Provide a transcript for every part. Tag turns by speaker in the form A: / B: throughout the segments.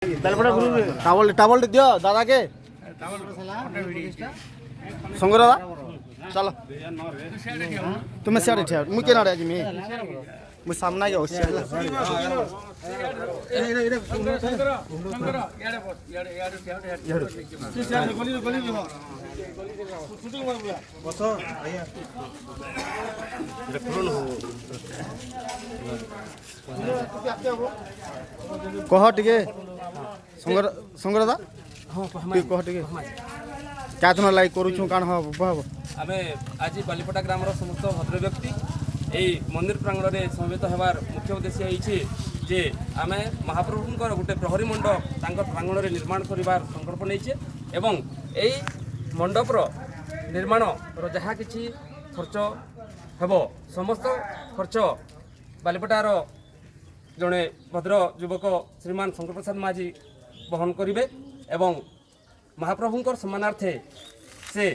A: Towel towel दियो दादा के संग दादा चलो तुम्हें सियाड़े ठिया मुझे केना रे जिमी मुझे सामना के होस्य कह टिके संगरदा हाँ कह टिके क्या तुम लाइक करूँ काण हम
B: आमे आज बालीपटा ग्राम समस्त भद्र व्यक्ति यही मंदिर प्रांगण में समवेत होवार मुख्य उद्देश्य होइछि जे आमे महाप्रभुंकर गोटे प्रहरी मंडप तांकर प्रांगण में निर्माण करिवार संकल्प नैछे एवं यही मंडपर निर्माण जहाँ किछि खर्च हेबो समस्त खर्च बालीपटार जड़े भद्र युवक श्रीमान शंकर प्रसाद माझी बहन करेंगे एवं महाप्रभुंकर सम्मानार्थे से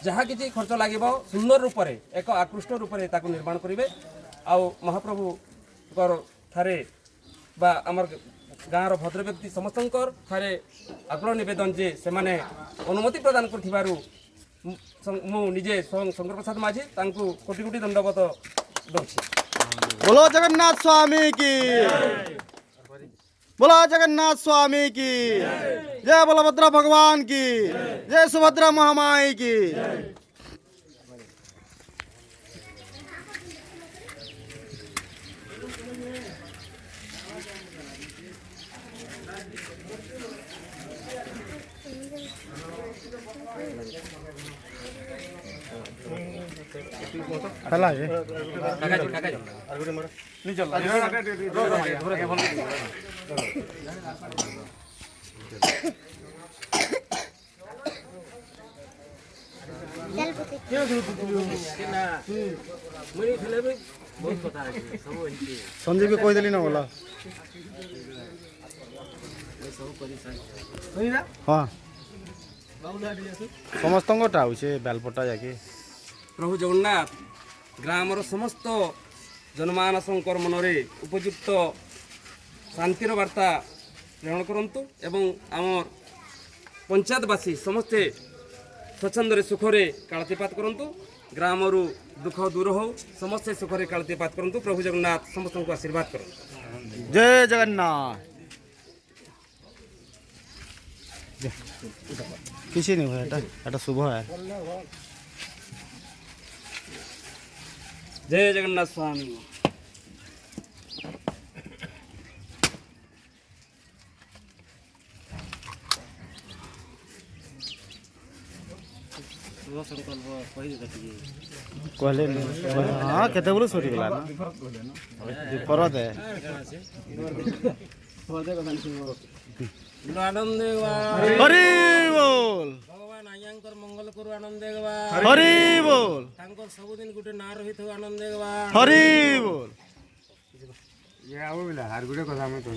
B: जहाँ किसी खर्च लगे सुंदर रूप से एक आकृष्ट रूप से ताकू निर्माण करेंगे आउ महाप्रभु ठारे बा आमर गाँव भद्र व्यक्ति समस्त ठारे आग्रह नवेदन जे से माने अनुमति प्रदान कर निजे शंकर प्रसाद माझी तांकू कोटि कोटि दंडवत दौची।
A: बोलो जगन्नाथ स्वामी की बोलो जगन्नाथ स्वामी की जय बलभद्र भगवान की जय सुभद्रा महामाई की। हला है नहीं चल संजय भी कह दिली ना बोला हाँ समस्त बेलपटा जाके
B: प्रभु जगन्नाथ ग्रामर समस्त जनमानसंकर मनरे उपयुक्त शांतिर वार्ता ग्रहण करंतु एवं आमर पंचायतवासी समस्ते स्वच्छंदरे सुखरे कालतीपात करंतु ग्रामरु दुख दूर हो समस्ते सुखरे कालतीपात करंतु प्रभु जगन्नाथ समस्त को आशीर्वाद करंतु।
A: जय जगन्नाथ। किसी नहीं हुआ एटा शुभ है।
B: जय जगन्नाथ स्वामी।
A: कहले हाँ केते बोलो सरी गला ना विपरीत है
B: आनंद
A: हरि बोल
B: भगवान आयांकर मंगल करू आनंद देवा
A: हरि बोल
B: तांकर सब दिन गुटे ना रहित आनंद देवा
A: हरि बोल
C: ये आओ बिला हार गुडे कथा में तो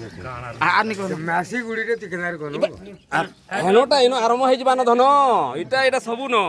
A: आनी को
C: मासी गुडी रे तिकनार कोन
B: धनटा इनो आरंभ होई जबान धन इटा सबु न